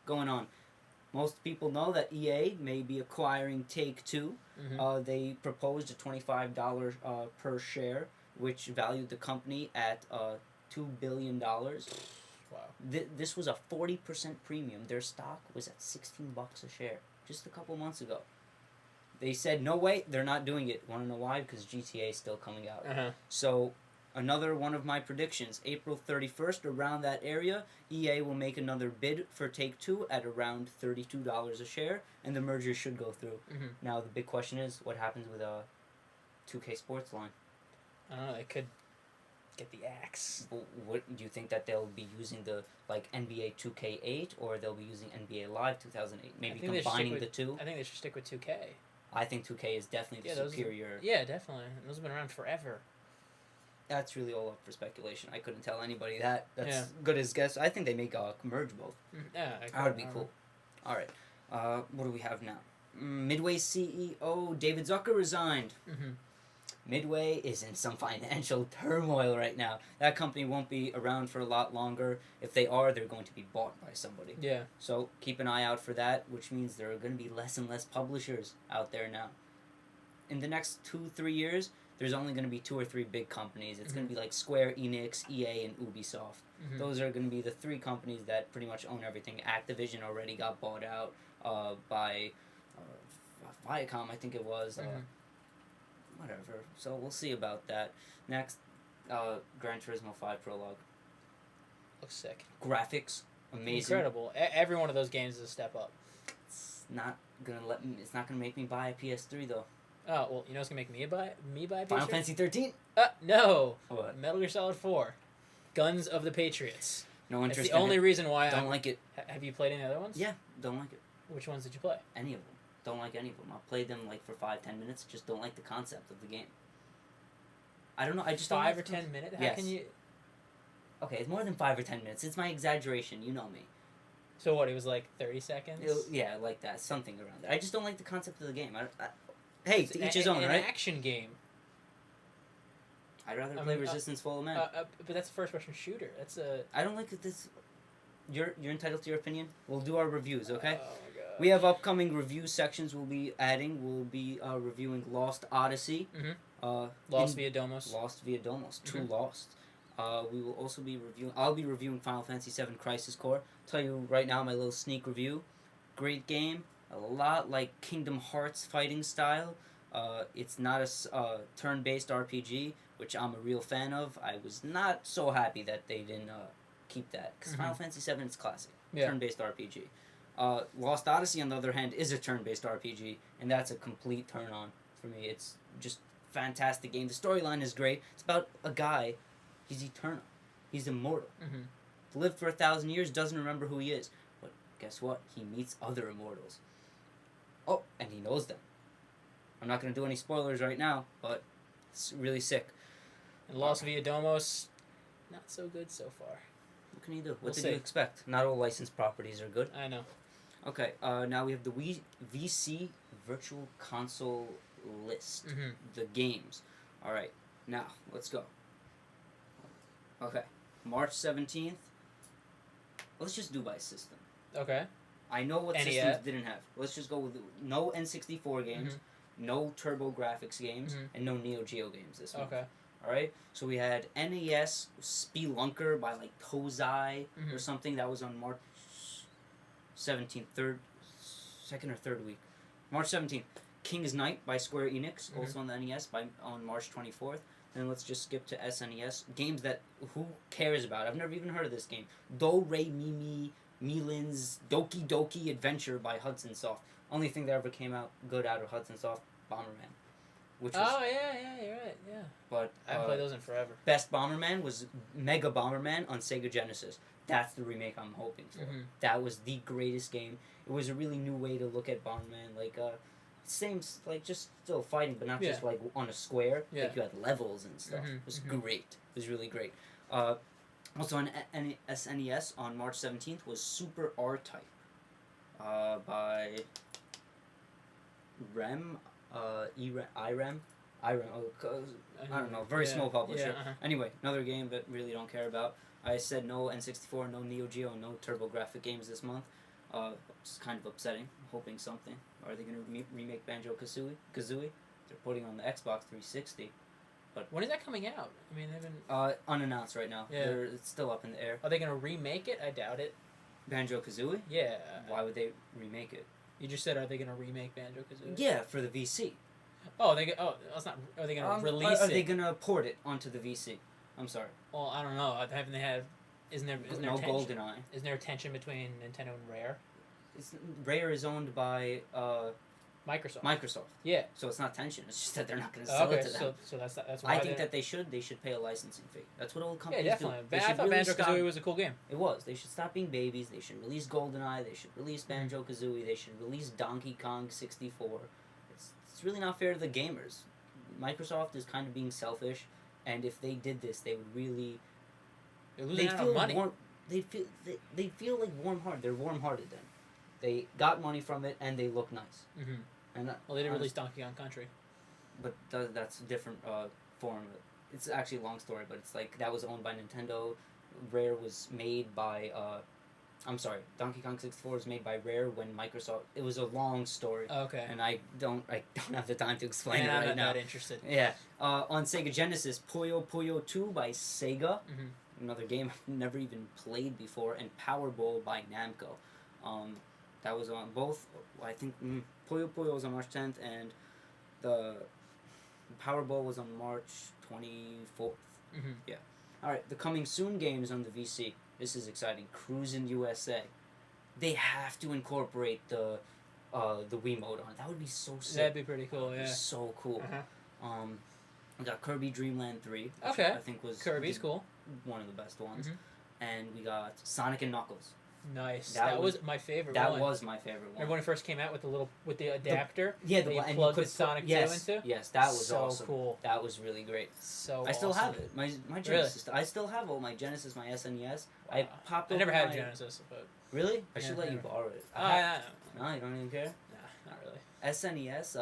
going on. Most people know that EA may be acquiring Take-Two. They proposed a $25 per share, which valued the company at $2 billion. Wow. This was a 40% premium. Their stock was at $16 a share just a couple months ago. They said, no way, they're not doing it. Want to know why? Because GTA is still coming out. So, another one of my predictions, April 31st, around that area, EA will make another bid for Take-Two at around $32 a share, and the merger should go through. Now, the big question is, what happens with 2K Sports line? I don't know, they could get the axe. What do you think that they'll be using the NBA 2K8 or they'll be using NBA Live 2008? Maybe combining the two. I think they should stick with 2K. I think 2K is definitely the superior. Yeah, definitely. Those have been around forever. That's really all up for speculation. I couldn't tell anybody that. That's good as guess. I think they make merge both. Yeah, that would be cool. All right, what do we have now? Midway CEO David Zucker resigned. Midway is in some financial turmoil right now. That company won't be around for a lot longer. If they are, they're going to be bought by somebody. Yeah. So keep an eye out for that, which means there are going to be less and less publishers out there now. In the next 2-3 years, there's only going to be 2 or 3 big companies. It's going to be like Square Enix, EA, and Ubisoft. Those are going to be the 3 companies that pretty much own everything. Activision already got bought out by Viacom, I think it was. Whatever. So we'll see about that. Next, Gran Turismo 5 Prologue. Looks sick. Graphics, amazing. Incredible. Every one of those games is a step up. It's not gonna make me buy a PS3 though. Oh well, you know what's gonna make me buy a PS3? Final Fantasy 13? No. What? Metal Gear Solid 4. Guns of the Patriots. No interest. That's the only reason why don't like it. Have you played any other ones? Yeah, don't like it. Which ones did you play? Any of them. Don't like any of them. I'll play them for 5-10 minutes. Just don't like the concept of the game. I don't know. I just 5 or 10 minutes. How can you? Okay, it's more than 5 or 10 minutes. It's my exaggeration. You know me. So what? It was like 30 seconds. Yeah, like that. Something around there. I just don't like the concept of the game. Hey, to each his own, right? An action game. I'd rather play Resistance Fall of Man. But that's a first-person shooter. That's a. I don't like this. You're entitled to your opinion. We'll do our reviews, okay? Oh my god. We have upcoming review sections we'll be adding. We'll be reviewing Lost Odyssey. Lost via Domos. Lost via Domos. Two Lost. We will also be reviewing. I'll be reviewing Final Fantasy VII Crisis Core. Tell you right now my little sneak review. Great game. A lot like Kingdom Hearts fighting style. It's not a turn-based RPG, which I'm a real fan of. I was not so happy that they didn't keep that, because Final Fantasy VII is classic. Turn-based RPG. Lost Odyssey, on the other hand, is a turn-based RPG, and that's a complete turn-on for me. It's just fantastic game. The storyline is great. It's about a guy. He's eternal. He's immortal. Lived for 1,000 years, doesn't remember who he is. But guess what? He meets other immortals. Oh, and he knows them. I'm not going to do any spoilers right now, but it's really sick. And Lost via Domos, not so good so far. What can you do? What did you expect? Not all licensed properties are good. I know. Okay, now we have the VC Virtual Console list. The games. Alright, now, let's go. Okay, March 17th. Let's just do by system. Okay. I know what systems didn't have. Let's just go with no N64 games, no TurboGrafx games, and no Neo Geo games this month. Okay. Alright, so we had NES Spelunker by like Tozai or something. That was on March 17th, second or third week. March 17th. King's Knight by Square Enix, also on the NES on March 24th. Then let's just skip to SNES. Games that who cares about? I've never even heard of this game. Do Re Mi Mi Milin's Doki Doki Adventure by Hudson Soft. Only thing that ever came out good out of Hudson Soft, Bomberman. Which was, you're right, yeah. But I haven't played those in forever. Best Bomberman was Mega Bomberman on Sega Genesis. That's the remake I'm hoping for. That was the greatest game. It was a really new way to look at Bomberman. Like, same, like, just still fighting, but not just, like, on a square. Yeah. Like, you had levels and stuff. It was great. It was really great. Also on SNES on March 17th was Super R-Type by Rem, IREM. I don't know, very small publisher. Anyway, another game that really don't care about. I said no N64, no Neo Geo, no TurboGrafx games this month. It's kind of upsetting. I'm hoping something. Are they going to remake Banjo-Kazooie? They're putting on the Xbox 360. But when is that coming out? I mean, they've been unannounced right now. Yeah. It's still up in the air. Are they gonna remake it? I doubt it. Banjo-Kazooie? Yeah. Why would they remake it? You just said, are they gonna remake Banjo-Kazooie? Yeah, for the VC. Oh, that's not. Are they gonna release it? Are they gonna port it onto the VC? I'm sorry. Well, I don't know. Haven't they had? Isn't there no tension? GoldenEye? Isn't there a tension between Nintendo and Rare? Rare is owned by Microsoft. Yeah. So it's not tension. It's just that they're not going to sell it to them. So that's why I think that they should pay a licensing fee. That's what all companies do. Yeah, definitely. do. I thought Banjo-Kazooie was a cool game. It was. They should stop being babies. They should release GoldenEye. They should release Banjo-Kazooie. They should release Donkey Kong 64. It's really not fair to the gamers. Microsoft is kind of being selfish, and if they did this, they would really... They're losing out on money. They feel like warm-hearted. They're warm-hearted then. They got money from it, and they look nice. Mm-hmm. And well, they didn't release Donkey Kong Country. But that's a different form. It's actually a long story, but it's like that was owned by Nintendo. Rare was made by... I'm sorry, Donkey Kong 64 was made by Rare when Microsoft... It was a long story. Okay. And I don't have the time to explain it right now. I'm not interested. Yeah. On Sega Genesis, Puyo Puyo 2 by Sega. Mm-hmm. Another game I've never even played before. And Powerball by Namco. That was on both... I think Puyo Puyo was on March 10th, and the Powerball was on March 24th. Mm-hmm. Yeah. Alright, the coming soon games on the VC. This is exciting. Cruisin' USA. They have to incorporate the Wii mode on it. That would be so sick. That'd be pretty cool, yeah. So cool. Uh-huh. We got Kirby Dream Land 3. Which Okay. I think was Kirby's cool. One of the best ones. Mm-hmm. And we got Sonic and Knuckles. Nice. That was my favorite one. That was my favorite one. Remember when it first came out with the adapter? Yeah, that you plugged the Sonic 2 into? Yes, that was so awesome. Cool. That was really great. So I still awesome. have it. My Genesis. Really? I still have all my Genesis, my SNES. I popped. I never had a Genesis, but really, I should let you borrow it. No, you don't even care. Nah, not really. SNES.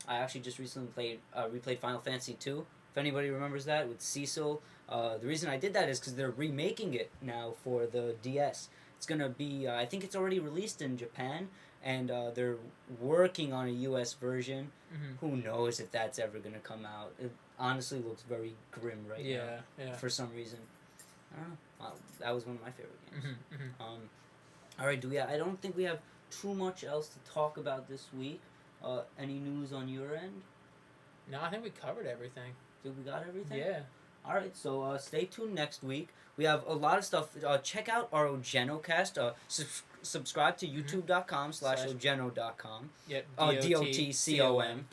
I actually just recently replayed Final Fantasy 2. If anybody remembers that with Cecil. The reason I did that is because they're remaking it now for the DS. It's gonna be, I think it's already released in Japan, and they're working on a US version. Mm-hmm. Who knows if that's ever gonna come out? It honestly looks very grim now. Yeah. For some reason. I don't know. That was one of my favorite games. Mm-hmm. Mm-hmm. Alright, I don't think we have too much else to talk about this week. Any news on your end? No, I think we covered everything. Did we got everything? Yeah. Alright, so stay tuned next week. We have a lot of stuff. Check out our ogenocast. Subscribe to youtube.com/ogeno.com. Yep. DOTCOM.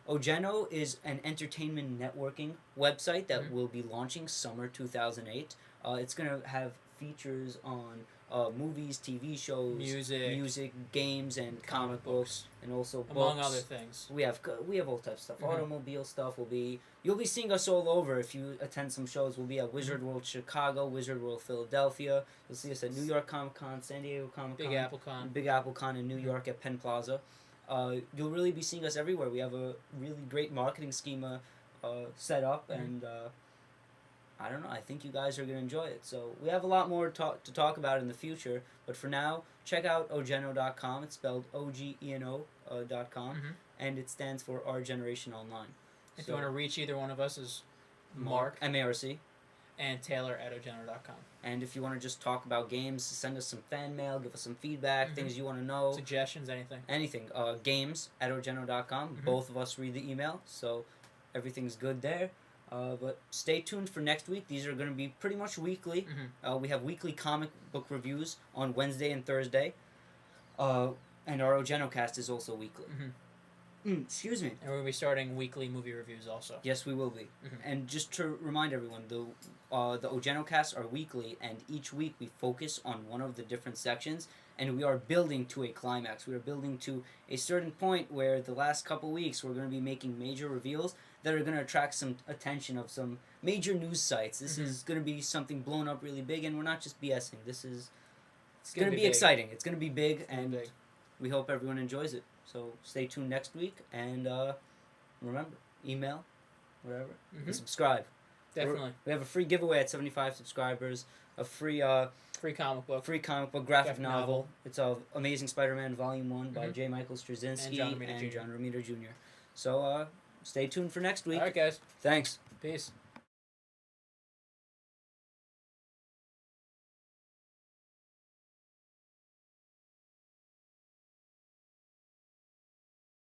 Ogeno is an entertainment networking website that will be launching summer 2008. It's going to have features on movies, TV shows, music, games, and comic books, and also books. Among other things. We have all types of stuff. Automobile stuff you'll be seeing us all over if you attend some shows. We'll be at Wizard World Chicago, Wizard World Philadelphia. You'll see us at New York Comic Con, San Diego Comic Con, Big Apple Con in New York at Penn Plaza. You'll really be seeing us everywhere. We have a really great marketing schema set up, and I don't know. I think you guys are going to enjoy it. So we have a lot more to talk about in the future. But for now, check out ogeno.com. It's spelled ogeno.com, and it stands for Our Generation Online. If you want to reach either one of us, is Mark M-A-R-C, and Taylor at ogeno.com. And if you want to just talk about games, send us some fan mail, give us some feedback, things you want to know. Suggestions, anything. Anything. Games at ogeno.com. Both of us read the email, so everything's good there. But stay tuned for next week. These are going to be pretty much weekly. We have weekly comic book reviews on Wednesday and Thursday. And our ogenocast is also weekly. Excuse me. And we'll be starting weekly movie reviews also. Yes, we will be. And just to remind everyone, the ogenocasts are weekly, and each week we focus on one of the different sections, and we are building to a climax. We are building to a certain point where the last couple weeks we're going to be making major reveals that are going to attract some attention of some major news sites. This is going to be something blown up really big, and we're not just BSing. It's going to be exciting. It's going to be big, and we hope everyone enjoys it. So stay tuned next week, and remember, email, wherever, and subscribe. Definitely. We have a free giveaway at 75 subscribers. A free Free comic book. graphic novel. It's Amazing Spider-Man Volume 1 by Mhm. J. Michael Straczynski And John Romita Jr. John Romita Jr. So stay tuned for next week. All right, guys. Thanks. Peace.